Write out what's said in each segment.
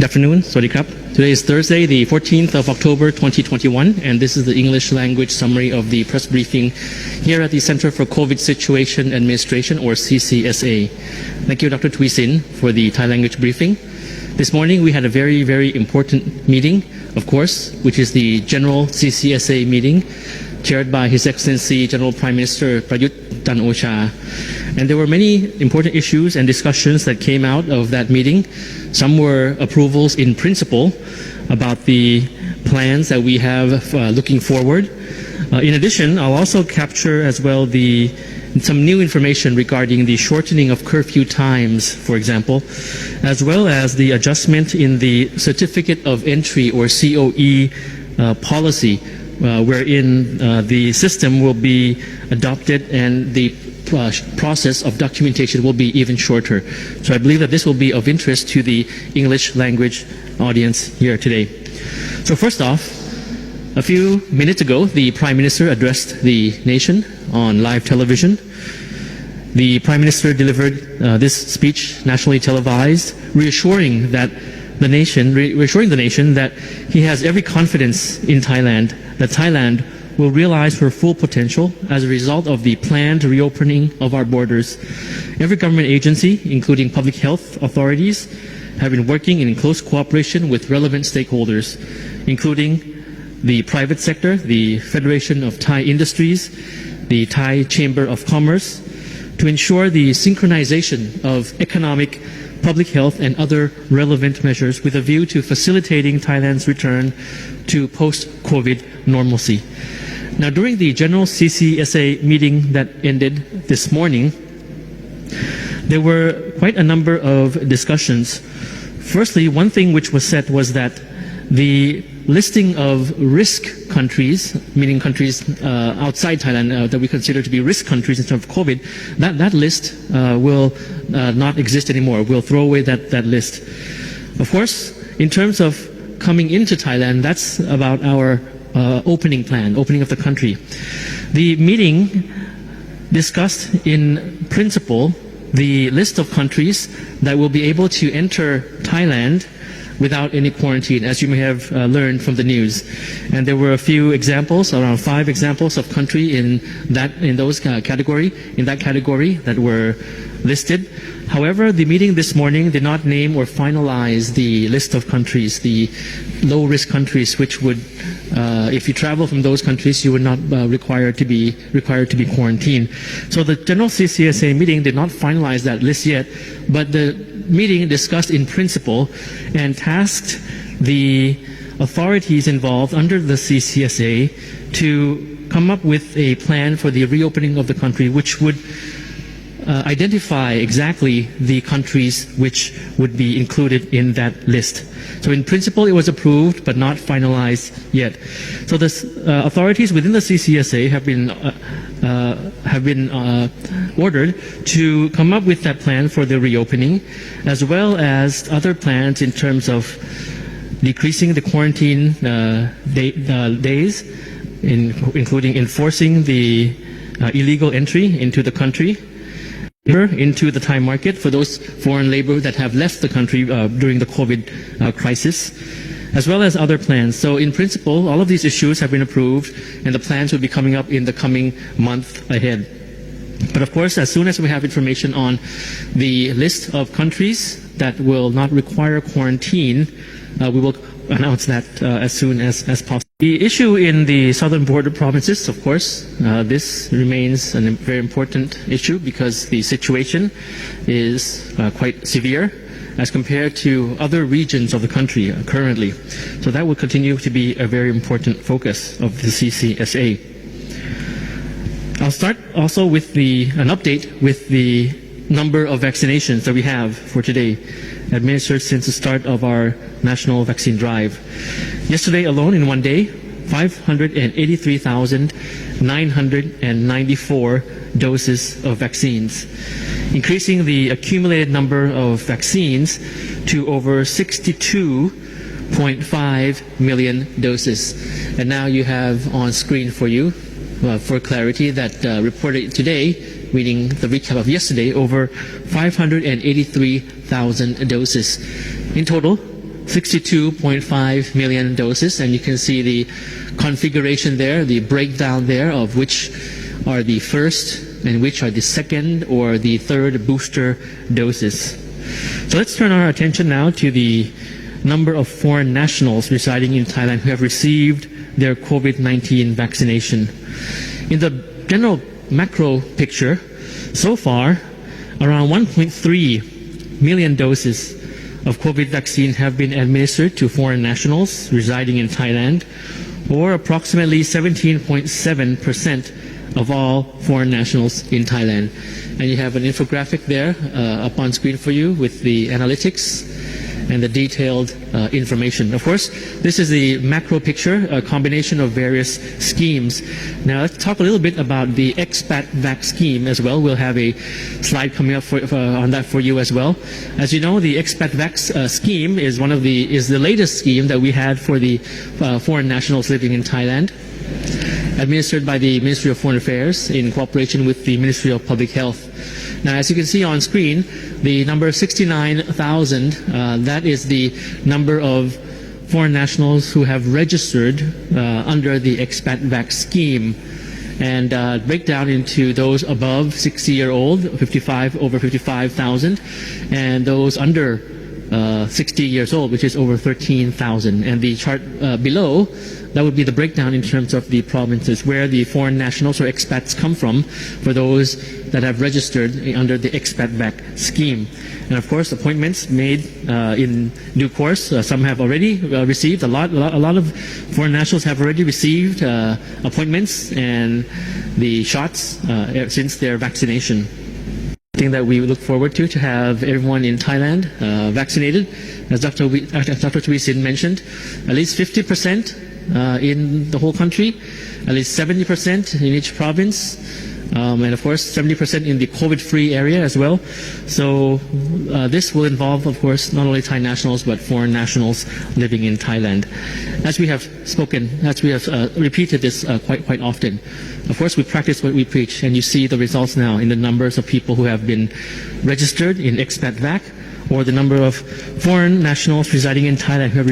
afternoon. Sawasdee krap. Today is Thursday, the 14th of October 2021, and this is the English language summary of the press briefing here at the Center for COVID Situation Administration, or CCSA. Thank you, Dr. Tui Sin, for the Thai language briefing. This morning we had a very, very important meeting, of course, which is the General CCSA meeting, chaired by His Excellency General Prime Minister Prayut Chan-o-cha. And there were many important issues and discussions that came out of that meeting. Some were approvals in principle about the plans that we have looking forward. In addition, I'll also capture as well some new information regarding the shortening of curfew times, for example, as well as the adjustment in the Certificate of Entry, or COE, policy, wherein the system will be adopted and the process of documentation will be even shorter. So I believe that this will be of interest to the English language audience here today. So first off, a few minutes ago, the Prime Minister addressed the nation on live television. The Prime Minister delivered this speech, nationally televised, reassuring the nation that he has every confidence in Thailand, that Thailand will realize her full potential as a result of the planned reopening of our borders. Every government agency, including public health authorities, have been working in close cooperation with relevant stakeholders, including the private sector, the Federation of Thai Industries, the Thai Chamber of Commerce, to ensure the synchronization of economic, public health and other relevant measures with a view to facilitating Thailand's return to post-COVID normalcy. Now, during the General CCSA meeting that ended this morning, there were quite a number of discussions. Firstly, one thing which was said was that the listing of risk countries, meaning countries outside Thailand that we consider to be risk countries in terms of COVID, that list will not exist anymore. We'll throw away that list. Of course, in terms of coming into Thailand, that's about our opening plan, opening of the country. The meeting discussed in principle the list of countries that will be able to enter Thailand without any quarantine, as you may have learned from the news. And there were a few examples, around 5 examples of country in that category that were listed. However, the meeting this morning did not name or finalize the list of countries, the low-risk countries, which would, if you travel from those countries, you would not required to be quarantined. So the General CCSA meeting did not finalize that list yet, but the meeting discussed in principle and tasked the authorities involved under the CCSA to come up with a plan for the reopening of the country, which would identify exactly the countries which would be included in that list. So in principle, it was approved but not finalized yet. So the authorities within the CCSA have been ordered to come up with that plan for the reopening, as well as other plans in terms of decreasing the quarantine days, including enforcing the illegal entry into the country, into the Thai market for those foreign labor that have left the country during the COVID crisis, as well as other plans. So in principle, all of these issues have been approved, and the plans will be coming up in the coming month ahead. But of course, as soon as we have information on the list of countries that will not require quarantine, we will announce that as soon as possible. The issue in the southern border provinces, of course, this remains a very important issue because the situation is quite severe as compared to other regions of the country currently. So that will continue to be a very important focus of the CCSA. I'll start also with an update with the number of vaccinations that we have for today, administered since the start of our national vaccine drive. Yesterday alone, in one day, 583,994 doses of vaccines, increasing the accumulated number of vaccines to over 62.5 million doses. And now you have on screen for you, for clarity, that reported today, meaning the recap of yesterday, over 583,000 doses. In total, 62.5 million doses, and you can see the configuration there, the breakdown there of which are the first and which are the second or the third booster doses. So let's turn our attention now to the number of foreign nationals residing in Thailand who have received their COVID-19 vaccination. In the general macro picture, so far, around 1.3 million doses of COVID vaccine have been administered to foreign nationals residing in Thailand, or approximately 17.7% of all foreign nationals in Thailand. And you have an infographic there up on screen for you with the analytics and the detailed information. Of course, this is the macro picture, a combination of various schemes. Now let's talk a little bit about the expat vac scheme as well. We'll have a slide coming up on that for you as well. As you know, the expat vac scheme is the latest scheme that we had for the foreign nationals living in Thailand, administered by the Ministry of Foreign Affairs in cooperation with the Ministry of Public Health. Now, as you can see on screen, the number 69,000, that is the number of foreign nationals who have registered under the expat vac scheme, and break down into those above 60-year-old, over 55,000, and those under 60 years old, which is over 13,000. And the chart below, that would be the breakdown in terms of the provinces where the foreign nationals or expats come from for those that have registered under the expat vac scheme. And of course, appointments made in due course. Some have already received. A lot of foreign nationals have already received appointments and the shots since their vaccination. Thing that we look forward to have everyone in Thailand vaccinated, as Dr. Tweesin mentioned, at least 50% in the whole country, at least 70% in each province, and of course 70% in the COVID-free area as well. So this will involve, of course, not only Thai nationals but foreign nationals living in Thailand. As we have repeated this quite often, of course we practice what we preach, and you see the results now in the numbers of people who have been registered in expat vac, or the number of foreign nationals residing in Thailand who have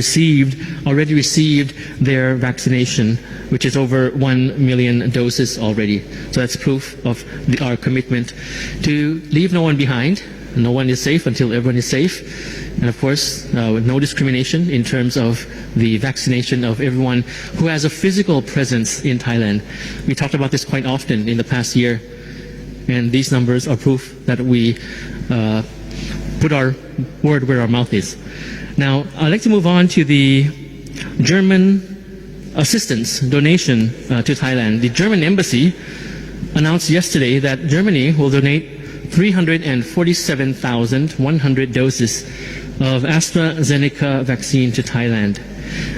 already received their vaccination, which is over 1 million doses already. So that's proof of our commitment to leave no one behind. No one is safe until everyone is safe. And of course, with no discrimination in terms of the vaccination of everyone who has a physical presence in Thailand. We talked about this quite often in the past year. And these numbers are proof that we put our word where our mouth is. Now, I'd like to move on to the German assistance donation to Thailand. The German embassy announced yesterday that Germany will donate 347,100 doses of AstraZeneca vaccine to Thailand.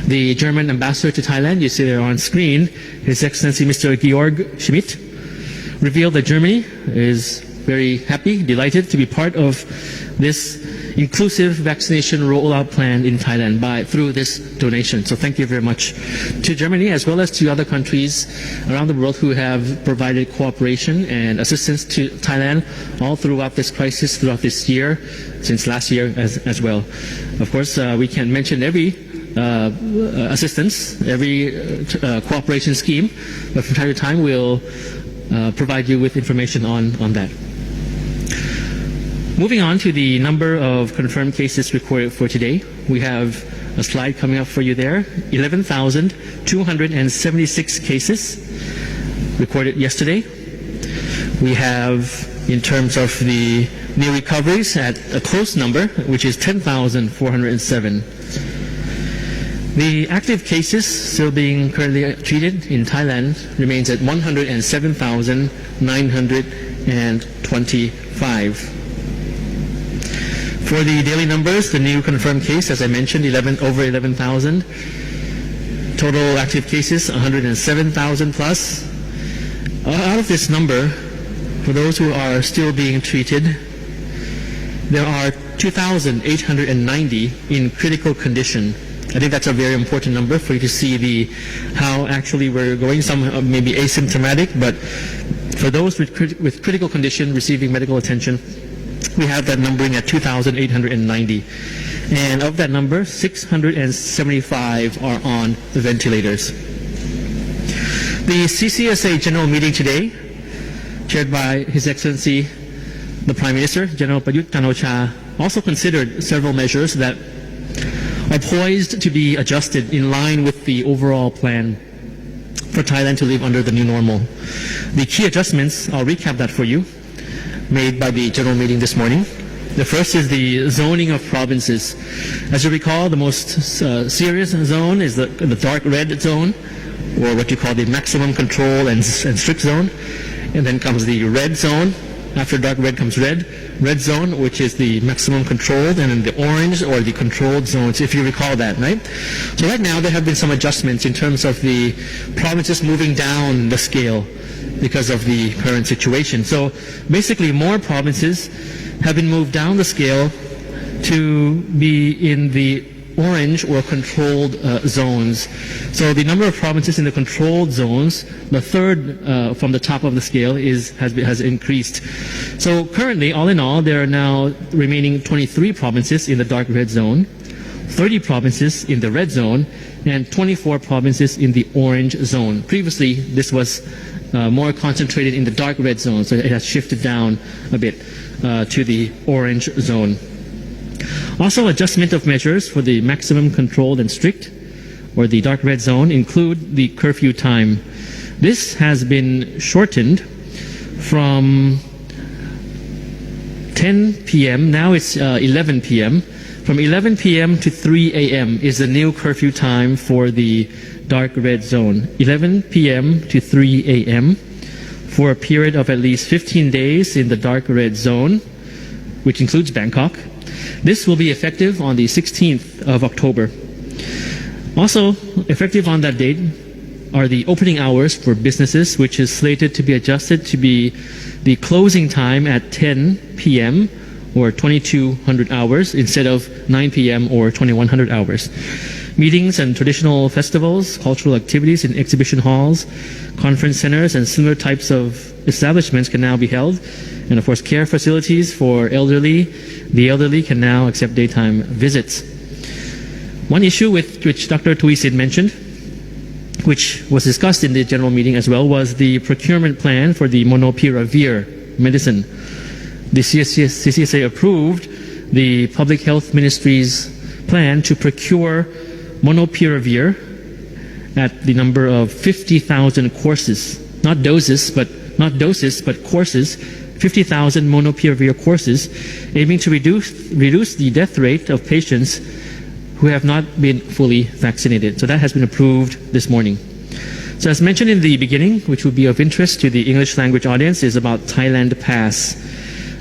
The German ambassador to Thailand, you see there on screen, His Excellency Mr. Georg Schmidt, revealed that Germany is very happy, delighted to be part of this inclusive vaccination rollout plan in Thailand through this donation. So thank you very much to Germany as well as to other countries around the world who have provided cooperation and assistance to Thailand all throughout this crisis, throughout this year, since last year as well. Of course, we can't mention every assistance, every cooperation scheme, but from time to time we'll provide you with information on that. Moving on to the number of confirmed cases recorded for today, we have a slide coming up for you there. 11,276 cases recorded yesterday. We have, in terms of the new recoveries, at a close number, which is 10,407. The active cases still being currently treated in Thailand remains at 107,925. For the daily numbers, the new confirmed case, as I mentioned, over 11,000. Total active cases, 107,000 plus. Out of this number, for those who are still being treated, there are 2,890 in critical condition. I think that's a very important number for you to see how actually we're going. Some may be asymptomatic, but for those with critical condition receiving medical attention, we have that numbering at 2,890. And of that number, 675 are on the ventilators. The CCSA General Meeting today, chaired by His Excellency the Prime Minister, General Prayut Chan-o-cha, also considered several measures that are poised to be adjusted in line with the overall plan for Thailand to live under the new normal. The key adjustments, I'll recap that for you, made by the General Meeting this morning. The first is the zoning of provinces. As you recall, the most serious zone is the dark red zone, or what you call the maximum control and strict zone. And then comes the red zone. After dark red comes red zone, which is the maximum controlled, and then the orange or the controlled zones, if you recall that, right? So right now there have been some adjustments in terms of the provinces moving down the scale because of the current situation. So basically more provinces have been moved down the scale to be in the orange or controlled zones. So the number of provinces in the controlled zones, the third from the top of the scale, has increased. So currently, all in all, there are now remaining 23 provinces in the dark red zone, 30 provinces in the red zone, and 24 provinces in the orange zone. Previously, this was more concentrated in the dark red zone, so it has shifted down a bit to the orange zone. Also, adjustment of measures for the maximum controlled and strict, or the dark red zone, include the curfew time. This has been shortened from 10 p.m. Now it's 11 p.m. From 11 p.m. to 3 a.m. is the new curfew time for the dark red zone. 11 p.m. to 3 a.m. for a period of at least 15 days in the dark red zone, which includes Bangkok. This will be effective on the 16th of October. Also, effective on that date are the opening hours for businesses, which is slated to be adjusted to be the closing time at 10 p.m. or 2200 hours instead of 9 p.m. or 2100 hours. Meetings and traditional festivals, cultural activities in exhibition halls, conference centers, and similar types of establishments can now be held. And of course, care facilities for the elderly can now accept daytime visits. One issue which Dr. Thuisin mentioned, which was discussed in the general meeting as well, was the procurement plan for the Monopiravir medicine. The CCSA approved the Public Health Ministry's plan to procure Monopiravir at the number of 50,000 courses, not doses, but courses, 50,000 Monopiravir courses, aiming to reduce the death rate of patients who have not been fully vaccinated. So that has been approved this morning. So as mentioned in the beginning, which would be of interest to the English language audience, is about Thailand Pass.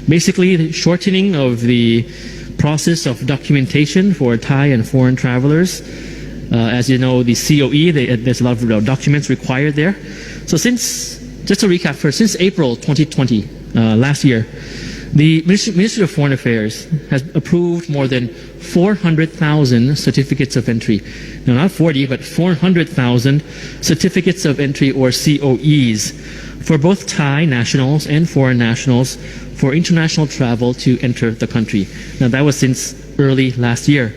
Basically, the shortening of the process of documentation for Thai and foreign travelers. As you know, the COE, there's a lot of documents required there. So just to recap first, since April 2020, last year, the Ministry of Foreign Affairs has approved more than 400,000 certificates of entry. No, not 40, but 400,000 certificates of entry, or COEs, for both Thai nationals and foreign nationals for international travel to enter the country. Now, that was since early last year.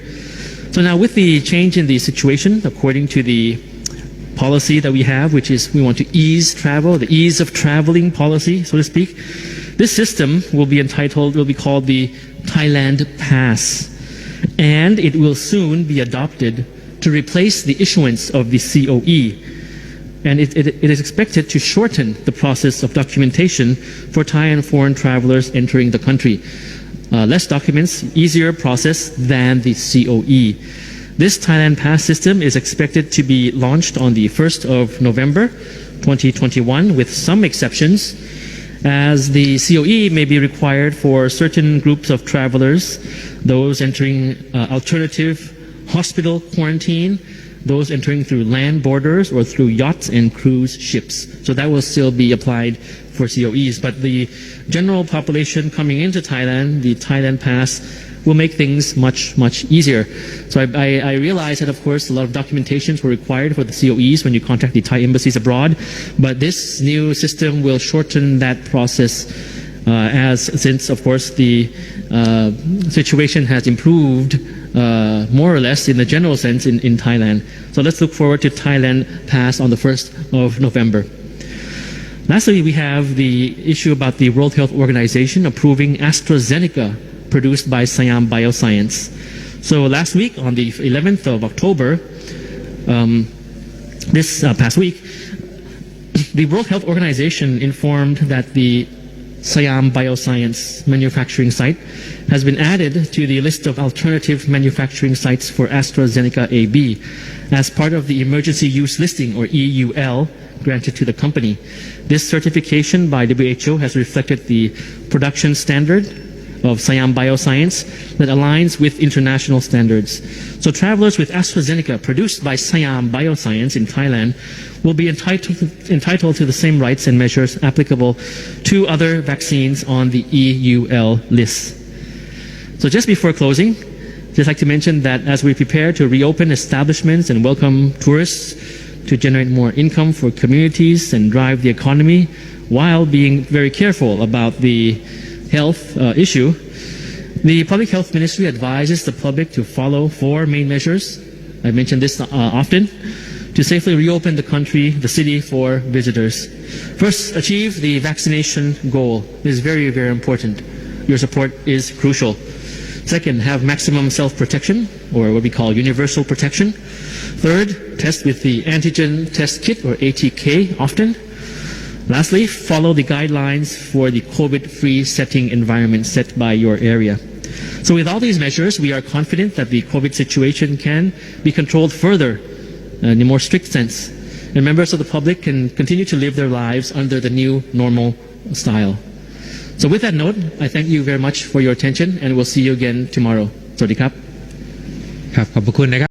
So now, with the change in the situation, according to the policy that we have, which is we want to ease travel, the ease of traveling policy, so to speak, this system will be called the Thailand Pass, and it will soon be adopted to replace the issuance of the COE. And it is expected to shorten the process of documentation for Thai and foreign travelers entering the country. Less documents, easier process than the COE. This Thailand Pass system is expected to be launched on the 1st of November 2021, with some exceptions, as the COE may be required for certain groups of travelers, those entering alternative hospital quarantine, those entering through land borders or through yachts and cruise ships. So that will still be applied for COEs. But the general population coming into Thailand, the Thailand Pass, will make things much, much easier. So I realize that, of course, a lot of documentations were required for the COEs when you contact the Thai embassies abroad, but this new system will shorten that process since, of course, the situation has improved more or less in the general sense in Thailand. So let's look forward to Thailand pass on the 1st of November. Lastly, we have the issue about the World Health Organization approving AstraZeneca produced by Siam Bioscience. So last week, on the 11th of October, this past week, the World Health Organization informed that the Siam Bioscience manufacturing site has been added to the list of alternative manufacturing sites for AstraZeneca AB as part of the emergency use listing, or EUL, granted to the company. This certification by WHO has reflected the production standard of Siam Bioscience that aligns with international standards. So travelers with AstraZeneca produced by Siam Bioscience in Thailand will be entitled to the same rights and measures applicable to other vaccines on the EUL list. So just before closing, I'd just like to mention that as we prepare to reopen establishments and welcome tourists to generate more income for communities and drive the economy while being very careful about the health issue, the Public Health Ministry advises the public to follow 4 main measures. I mention this often, to safely reopen the country, the city, for visitors. First, achieve the vaccination goal. This is very, very important. Your support is crucial. Second, have maximum self-protection, or what we call universal protection. Third, test with the antigen test kit, or ATK, often. Lastly, follow the guidelines for the COVID-free setting environment set by your area. So with all these measures, we are confident that the COVID situation can be controlled further in a more strict sense, and members of the public can continue to live their lives under the new normal style. So with that note, I thank you very much for your attention, and we'll see you again tomorrow. สวัสดีครับ ครับขอบพระคุณนะครับ